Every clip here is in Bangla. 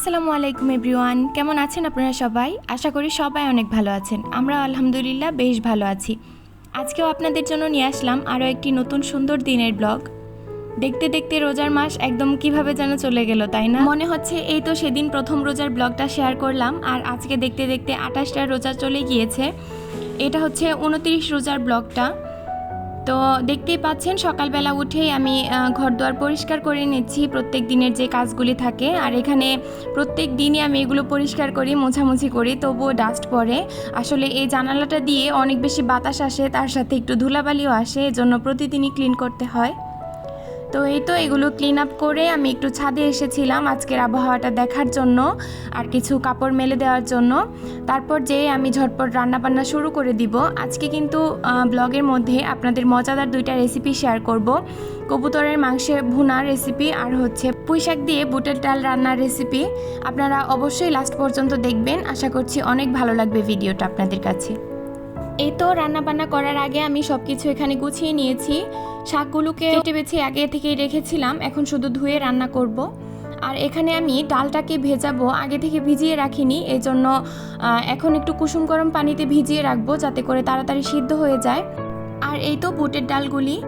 আসসালামু আলাইকুম এভরিওয়ান, কেমন আছেন আপনারা সবাই? আশা করি সবাই অনেক ভালো আছেন। আমরা আলহামদুলিল্লাহ বেশ ভালো আছি। আজকেও আপনাদের জন্য নিয়ে আসলাম আরও একটি নতুন সুন্দর দিনের ব্লগ। দেখতে দেখতে রোজার মাস একদম কিভাবে যেন চলে গেল, তাই না? মনে হচ্ছে এই তো সেদিন প্রথম রোজার ব্লগটা শেয়ার করলাম, আর আজকে দেখতে দেখতে 28টা রোজা চলে গিয়েছে। এটা হচ্ছে 29 রোজার ব্লগটা। তো দেখতেই পাচ্ছেন সকালবেলা উঠেই আমি ঘরদুয়ার পরিষ্কার করে নিচ্ছি, প্রত্যেক দিনের যে কাজগুলি থাকে। আর এখানে প্রত্যেক দিনই আমি এগুলো পরিষ্কার করি, মোছামুছি করি, তবুও ডাস্ট পড়ে। আসলে এই জানালাটা দিয়ে অনেক বেশি বাতাস আসে, তার সাথে একটু ধুলাবালিও আসে, এজন্য প্রতিদিনই ক্লিন করতে হয়। তো এই তো এগুলো ক্লিন আপ করে আমি একটু ছাদে এসেছিলাম আজকের আবহাওয়াটা দেখার জন্য আর কিছু কাপড় মেলে দেওয়ার জন্য। তারপর যেয়ে আমি ঝটপট রান্নাবান্না শুরু করে দিব। আজকে কিন্তু ব্লগের মধ্যে আপনাদের মজাদার দুইটা রেসিপি শেয়ার করব। কবুতরের মাংসের ভুনার রেসিপি আর হচ্ছে পুঁইশাক দিয়ে বুটের ডাল রান্নার রেসিপি। আপনারা অবশ্যই লাস্ট পর্যন্ত দেখবেন, আশা করছি অনেক ভালো লাগবে ভিডিওটা আপনাদের কাছে। এই তো রান্নাবান্না করার আগে আমি সব কিছু এখানে গুছিয়ে নিয়েছি। শাকগুলোকে কেটে বেছে আগে থেকেই রেখেছিলাম, এখন শুধু ধুয়ে রান্না করব। আর এখানে আমি ডালটাকে ভেজাবো, আগে থেকে ভিজিয়ে রাখিনি, এই জন্য এখন একটু কুসুম গরম পানিতে ভিজিয়ে রাখবো যাতে করে তাড়াতাড়ি সিদ্ধ হয়ে যায়। আর এই তো বুটের ডালগুলি।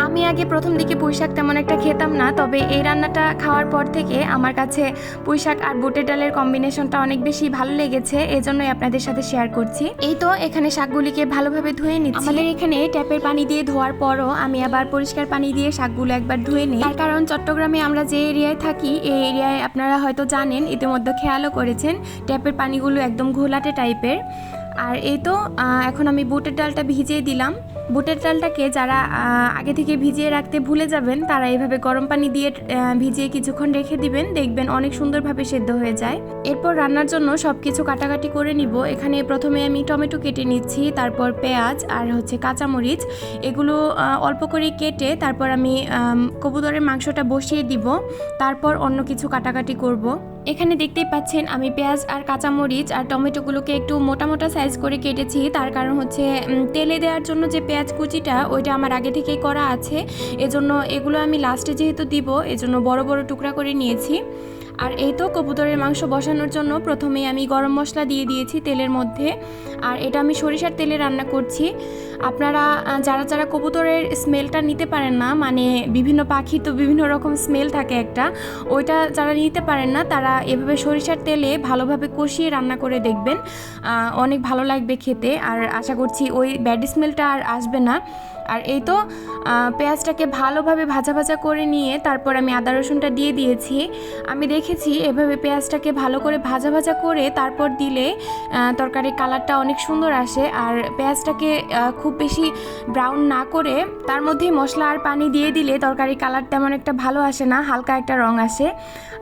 আমি আগে প্রথম দিকে পুঁইশাক তেমন একটা খেতাম না, তবে এই রান্নাটা খাওয়ার পর থেকে আমার কাছে পুঁইশাক আর বুটের ডালের কম্বিনেশনটা অনেক বেশি ভালো লেগেছে, এজন্যই আপনাদের সাথে শেয়ার করছি। এই তো এখানে শাকগুলিকে ভালোভাবে ধুয়ে নিচ্ছি। আমাদের এখানে ট্যাপের পানি দিয়ে ধোয়ার পরও আমি আবার পরিষ্কার পানি দিয়ে শাকগুলো একবার ধুয়ে নিই, তার কারণ চট্টগ্রামে আমরা যে এরিয়ায় থাকি এই এরিয়ায় আপনারা হয়তো জানেন, ইতিমধ্যে খেয়ালও করেছেন, ট্যাপের পানিগুলো একদম ঘোলাটে টাইপের। আর এই তো এখন আমি বুটের ডালটা ভিজিয়ে দিলাম। বুটের ডালটাকে যারা আগে থেকে ভিজিয়ে রাখতে ভুলে যাবেন তারা এইভাবে গরম পানি দিয়ে ভিজিয়ে কিছুক্ষণ রেখে দিবেন, দেখবেন অনেক সুন্দরভাবে সেদ্ধ হয়ে যায়। এরপর রান্নার জন্য সব কিছু কাটাকাটি করে নিব। এখানে প্রথমে আমি টমেটো কেটে নিচ্ছি, তারপর পেঁয়াজ আর হচ্ছে কাঁচামরিচ, এগুলো অল্প করে কেটে তারপর আমি কবুতরের মাংসটা বসিয়ে দিব, তারপর অন্য কিছু কাটাকাটি করব। এখানে দেখতেই পাচ্ছেন আমি পেঁয়াজ আর কাঁচামরিচ আর টমেটোগুলোকে একটু মোটা মোটা সাইজ করে কেটেছি, তার কারণ হচ্ছে তেলে দেওয়ার জন্য যে পেঁয়াজ কুচিটা ওইটা আমার আগে থেকেই করা আছে, এজন্য এগুলো আমি লাস্টে যেহেতু দিব এজন্য বড় বড় টুকরা করে নিয়েছি। আর এই তো কবুতরের মাংস বসানোর জন্য প্রথমে আমি গরম মশলা দিয়ে দিয়েছি তেলের মধ্যে, আর এটা আমি সরিষার তেলে রান্না করছি। আপনারা যারা যারা কবুতরের স্মেলটা নিতে পারেন না, মানে বিভিন্ন পাখি তো বিভিন্ন রকম স্মেল থাকে একটা, ওইটা যারা নিতে পারেন না তারা এভাবে সরিষার তেলে ভালোভাবে কষিয়ে রান্না করে দেখবেন, অনেক ভালো লাগবে খেতে, আর আশা করছি ওই ব্যাড স্মেলটা আর আসবে না। আর এই তো পেঁয়াজটাকে ভালোভাবে ভাজা ভাজা করে নিয়ে তারপর আমি আদা রসুনটা দিয়ে দিয়েছি। আমি দেখেছি এভাবে পেঁয়াজটাকে ভালো করে ভাজা ভাজা করে তারপর দিলে তরকারির কালারটা অনেক সুন্দর আসে। আর পেঁয়াজটাকে খুব বেশি ব্রাউন না করে তার মধ্যেই মশলা আর পানি দিয়ে দিলে তরকারির কালার তেমন একটা ভালো আসে না, হালকা একটা রং আসে।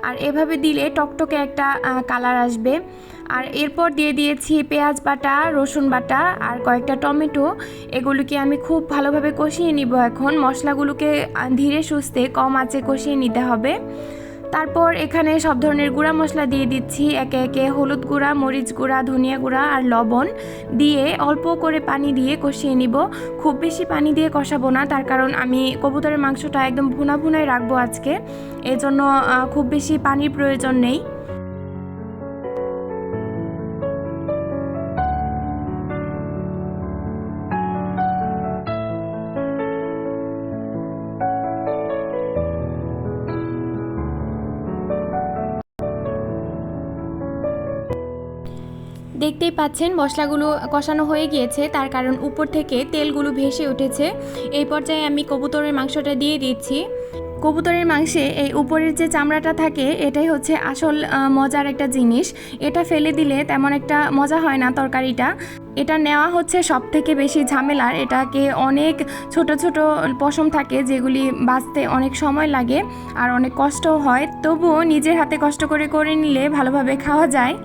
আর এভাবে দিলে টকটকে একটা কালার আসবে। আর এরপর দিয়ে দিয়েছি পেঁয়াজ বাটা, রসুন বাটা আর কয়েকটা টমেটো, এগুলোকে আমি খুব ভালোভাবে কষিয়ে নিব। এখন মশলাগুলোকে ধীরে সুস্থে কম আঁচে কষিয়ে নিতে হবে। তারপর এখানে সব ধরনের গুঁড়া মশলা দিয়ে দিচ্ছি একে একে, হলুদ গুঁড়া, মরিচ গুঁড়া, ধনিয়া গুঁড়া আর লবণ দিয়ে অল্প করে পানি দিয়ে কষিয়ে নিব। খুব বেশি পানি দিয়ে কষাবো না, তার কারণ আমি কবুতরের মাংসটা একদম ভুনা ভুনাই রাখবো আজকে, এজন্য খুব বেশি পানির প্রয়োজন নেই। দেখতেই পাচ্ছেন মশলাগুলো কষানো হয়ে গিয়েছে, তার কারণ উপর থেকে তেলগুলো ভেসে উঠেছে। এই পর্যায়ে আমি কবুতরের মাংসটা দিয়ে দিচ্ছি। কবুতরের মাংসে এই উপরের যে চামড়াটা থাকে এটাই হচ্ছে আসল মজার একটা জিনিস, এটা ফেলে দিলে তেমন একটা মজা হয় না তরকারিটা। এটা নেওয়া হচ্ছে সব থেকে বেশি ঝামেলার, এটাকে অনেক ছোট ছোট পশম থাকে যেগুলি বাঁচতে অনেক সময় লাগে আর অনেক কষ্টও হয়, তবুও নিজের হাতে কষ্ট করে করে নিলে ভালোভাবে খাওয়া যায়।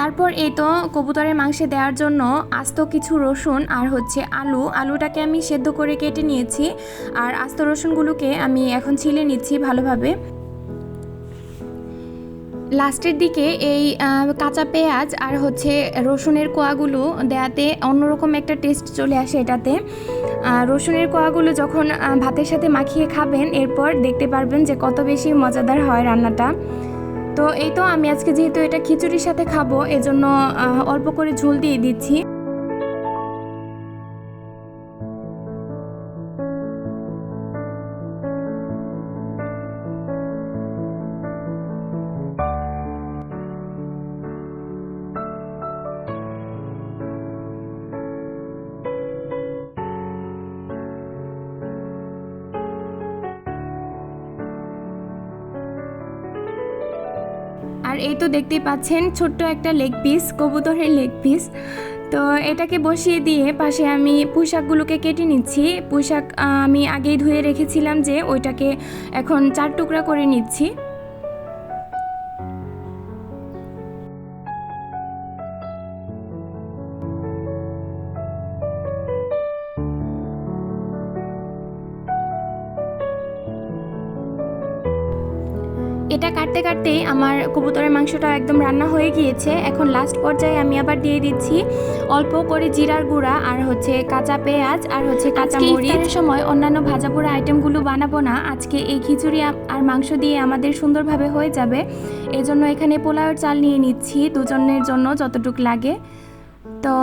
তারপর এই তো কবুতরের মাংসে দেওয়ার জন্য আস্ত কিছু রসুন আর হচ্ছে আলুটাকে আমি সেদ্ধ করে কেটে নিয়েছি, আর আস্ত রসুনগুলোকে আমি এখন ছিলে নিচ্ছি ভালোভাবে। লাস্টের দিকে এই কাঁচা পেঁয়াজ আর হচ্ছে রসুনের কোয়াগুলো দেওয়াতে অন্যরকম একটা টেস্ট চলে আসে এটাতে। রসুনের কোয়াগুলো যখন ভাতের সাথে মাখিয়ে খাবেন এরপর দেখতে পারবেন যে কত বেশি মজাদার হয় রান্নাটা। তো এই তো আমি আজকে যেহেতু এটা খিচুড়ির সাথে খাবো এজন্য অল্প করে ঝোল দিয়ে দিচ্ছি। আর এই তো দেখতেই পাচ্ছেন ছোট্ট একটা লেগ পিস, কবুতরের লেগ পিস। তো এটাকে বসিয়ে দিয়ে পাশে আমি পুঁইশাকগুলোকে কেটে নিচ্ছি। পুঁইশাক আমি আগেই ধুয়ে রেখেছিলাম যে ওইটাকে এখন 4 টুকরা করে নিচ্ছি। এটা কাটতে কাটতেই আমার কবুতরের মাংসটা একদম রান্না হয়ে গিয়েছে। এখন লাস্ট পর্যায়ে আমি আবার দিয়ে দিচ্ছি অল্প করে জিরার গুঁড়া আর হচ্ছে কাঁচা পেঁয়াজ আর হচ্ছে কাঁচা মরিচ। সময় অন্যান্য ভাজা পোড়া আইটেমগুলো বানাবো না, আজকে এই খিচুড়ি আর মাংস দিয়ে আমাদের সুন্দরভাবে হয়ে যাবে। এজন্য এখানে পোলাওয়ের চাল নিয়ে নিচ্ছি দুজনের জন্য যতটুকু লাগে। তো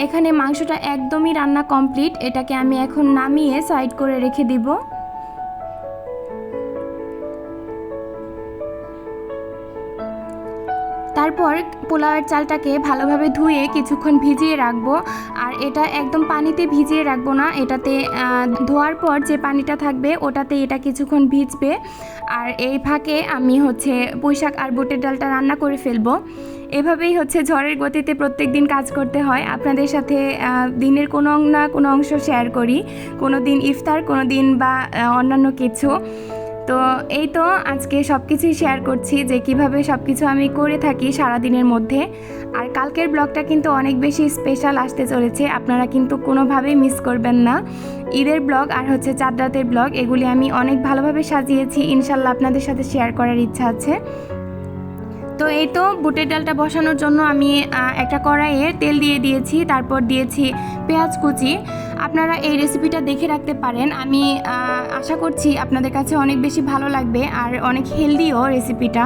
এখানে মাংসটা একদমই রান্না কমপ্লিট। এটাকে আমি এখন নামিয়ে সাইড করে রেখে দিব। তারপর পোলাওয়ের চালটাকে ভালোভাবে ধুয়ে কিছুক্ষণ ভিজিয়ে রাখবো। আর এটা একদম পানিতে ভিজিয়ে রাখবো না, এটাতে ধোয়ার পর যে পানিটা থাকবে ওটাতে এটা কিছুক্ষণ ভিজবে। আর এই ফাঁকে আমি হচ্ছে পুঁইশাক আর বুটের ডালটা রান্না করে ফেলবো। এভাবেই হচ্ছে ঝড়ের গতিতে প্রত্যেক দিন কাজ করতে হয়। আপনাদের সাথে দিনের কোনো না কোনো অংশ শেয়ার করি, কোনো দিন ইফতার, কোনো দিন বা অন্যান্য কিছু। তো এই তো আজকে সব কিছুই শেয়ার করছি যে কিভাবে সব কিছু আমি করে থাকি সারাদিনের মধ্যে। আর কালকের ব্লগটা কিন্তু অনেক বেশি স্পেশাল আসতে চলেছে, আপনারা কিন্তু কোনোভাবেই মিস করবেন না। ঈদের ব্লগ আর হচ্ছে চাঁদ রাতের ব্লগ এগুলি আমি অনেক ভালোভাবে সাজিয়েছি, ইনশাল্লাহ আপনাদের সাথে শেয়ার করার ইচ্ছা আছে। তো এই তো বুটের ডালটা বসানোর জন্য আমি একটা কড়াইয়ে তেল দিয়ে দিয়েছি, তারপর দিয়েছি পেঁয়াজ কুচি। আপনারা এই রেসিপিটা দেখে রাখতে পারেন, আমি আশা করছি আপনাদের কাছে অনেক বেশি ভালো লাগবে আর অনেক হেলদিও রেসিপিটা।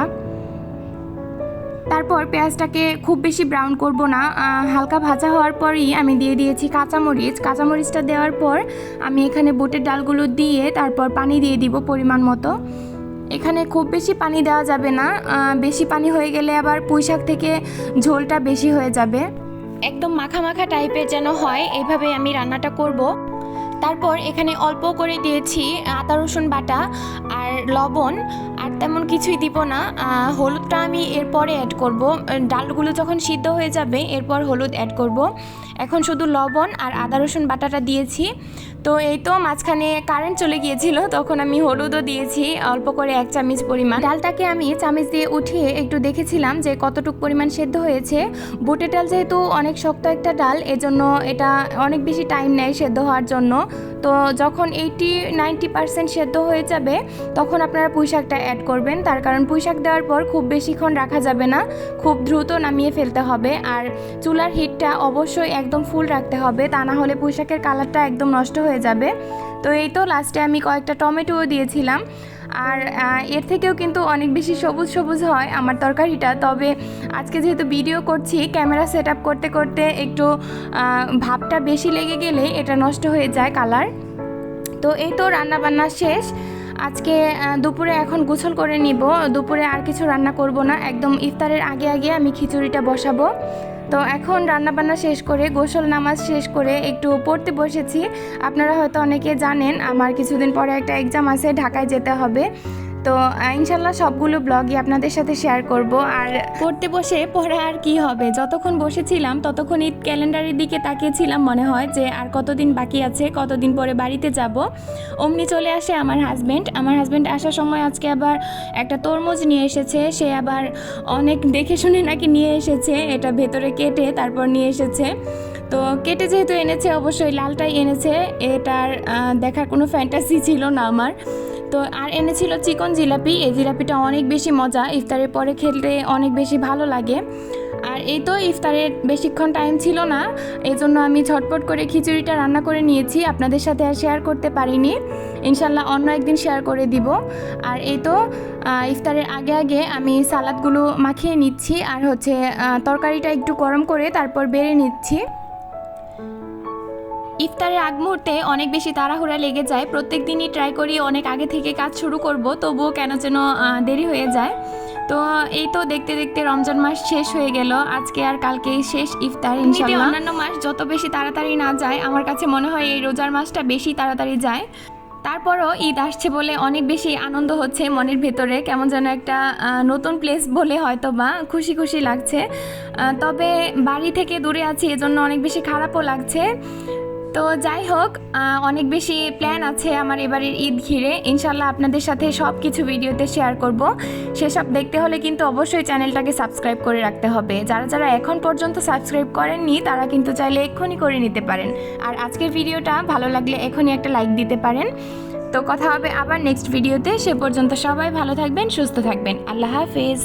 তারপর পেঁয়াজটাকে খুব বেশি ব্রাউন করব না, হালকা ভাজা হওয়ার পরই আমি দিয়ে দিয়েছি কাঁচামরিচ। কাঁচামরিচটা দেওয়ার পর আমি এখানে বুটের ডালগুলো দিয়ে তারপর পানি দিয়ে দিব পরিমাণ মতো। এখানে খুব বেশি পানি দেওয়া যাবে না, বেশি পানি হয়ে গেলে আবার পুঁইশাক থেকে ঝোলটা বেশি হয়ে যাবে। একদম মাখা মাখা টাইপের যেন হয়, এইভাবে আমি রান্নাটা করব। তারপর এখানে অল্প করে দিয়েছি আদা রসুন বাটা আর লবণ, আর তেমন কিছুই দিব না। হলুদটা আমি এরপরে অ্যাড করব, ডালগুলো যখন সিদ্ধ হয়ে যাবে এরপর হলুদ অ্যাড করব। এখন শুধু লবণ আর আদা রসুন বাটাটা দিয়েছি। তো এই তো মাঝখানে কারেন্ট চলে গিয়েছিল, তখন আমি হলুদও দিয়েছি অল্প করে 1 চামচ পরিমাণ। ডালটাকে আমি চামচ দিয়ে উঠিয়ে একটু দেখেছিলাম যে কতটুকু পরিমাণ সেদ্ধ হয়েছে। বুটের ডাল যেহেতু অনেক শক্ত একটা ডাল, এজন্য এটা অনেক বেশি টাইম নেয় সেদ্ধ হওয়ার জন্য। তো যখন 80-90% সেদ্ধ হয়ে যাবে তখন আপনারা পুঁইশাকটা অ্যাড করবেন, তার কারণ পুঁইশাক দেওয়ার পর খুব বেশিক্ষণ রাখা যাবে না, খুব দ্রুত নামিয়ে ফেলতে হবে। আর চুলার হিটটা অবশ্যই একদম ফুল রাখতে হবে, তা না হলে পুঁইশাকের কালারটা একদম নষ্ট হয়ে যাবে। তো এই তো লাস্টে আমি কয়েকটা টমেটোও দিয়েছিলাম। আর এর থেকেও কিন্তু অনেক বেশি সবুজ সবুজ হয় আমার তরকারিটা। তবে আজকে যেহেতু ভিডিও করছি, ক্যামেরা সেট আপ করতে করতে একটু ভাবটা বেশি লেগে গেলে এটা নষ্ট হয়ে যায় কালার। তো এই তো রান্না বান্না শেষ। আজকে দুপুরে এখন গোসল করে নিব, দুপুরে আর কিছু রান্না করব না, একদম ইফতারের আগে আগে আমি খিচুড়িটা বসাবো। তো এখন রান্নাবান্না শেষ করে গোসল নামাজ শেষ করে একটু পড়তে বসেছি। আপনারা হয়তো অনেকে জানেন আমার কিছুদিন পরে একটা এক্সাম আছে, ঢাকায় যেতে হবে। তো ইনশাল্লাহ সবগুলো ব্লগই আপনাদের সাথে শেয়ার করব। আর পড়তে বসে পড়া আর কি হবে, যতক্ষণ বসেছিলাম ততক্ষণ ঈদ ক্যালেন্ডারের দিকে তাকিয়েছিলাম, মনে হয় যে আর কতদিন বাকি আছে, কতদিন পরে বাড়িতে যাব। অমনি চলে আসে আমার হাজব্যান্ড আসার সময় আজকে আবার একটা তরমুজ নিয়ে এসেছে। সে আবার অনেক দেখে শুনে নাকি নিয়ে এসেছে, এটা ভেতরে কেটে তারপর নিয়ে এসেছে। তো কেটে যেহেতু এনেছে অবশ্যই লালটাই এনেছে, এটার দেখার কোনো ফ্যান্টাসি ছিল না আমার। তো আর এনেছিল চিকন জিলাপি। এই জিলাপিটা অনেক বেশি মজা, ইফতারের পরে খেতে অনেক বেশি ভালো লাগে। আর এই তো ইফতারের বেশিক্ষণ টাইম ছিল না, এই জন্য আমি ঝটপট করে খিচুড়িটা রান্না করে নিয়েছি। আপনাদের সাথে আর শেয়ার করতে পারিনি, ইনশাল্লাহ অন্য একদিন শেয়ার করে দিব। আর এই তো ইফতারের আগে আগে আমি সালাদগুলো মাখিয়ে নিচ্ছি, আর হচ্ছে তরকারিটা একটু গরম করে তারপর বেড়ে নিচ্ছি। ইফতারের আগ মুহূর্তে অনেক বেশি তাড়াহুড়া লেগে যায়। প্রত্যেক দিনই ট্রাই করি অনেক আগে থেকে কাজ শুরু করব, তবুও কেন যেন দেরি হয়ে যায়। তো এই তো দেখতে দেখতে রমজান মাস শেষ হয়ে গেল, আজকে আর কালকেই শেষ ইফতার ইনশাআল্লাহ। অন্যান্য মাস যত বেশি তাড়াতাড়ি না যায়, আমার কাছে মনে হয় এই রোজার মাসটা বেশি তাড়াতাড়ি যায়। তারপরও ঈদ আসছে বলে অনেক বেশি আনন্দ হচ্ছে মনের ভেতরে, কেমন যেন একটা নতুন প্লেস বলে হয়তো বা খুশি খুশি লাগছে। তবে বাড়ি থেকে দূরে আছি, এজন্য অনেক বেশি খারাপও লাগছে। তো যাই হোক, অনেক বেশি প্ল্যান আছে আমার এবারের ঈদ ঘিরে, ইনশাল্লাহ আপনাদের সাথে সব কিছু ভিডিওতে শেয়ার করব। সেসব দেখতে হলে কিন্তু অবশ্যই চ্যানেলটাকে সাবস্ক্রাইব করে রাখতে হবে। যারা যারা এখন পর্যন্ত সাবস্ক্রাইব করেননি তারা কিন্তু চাইলে এক্ষুনি করে নিতে পারেন। আর আজকের ভিডিওটা ভালো লাগলে এখনই একটা লাইক দিতে পারেন। তো কথা হবে আবার নেক্সট ভিডিওতে, সে পর্যন্ত সবাই ভালো থাকবেন, সুস্থ থাকবেন। আল্লাহ হাফেজ।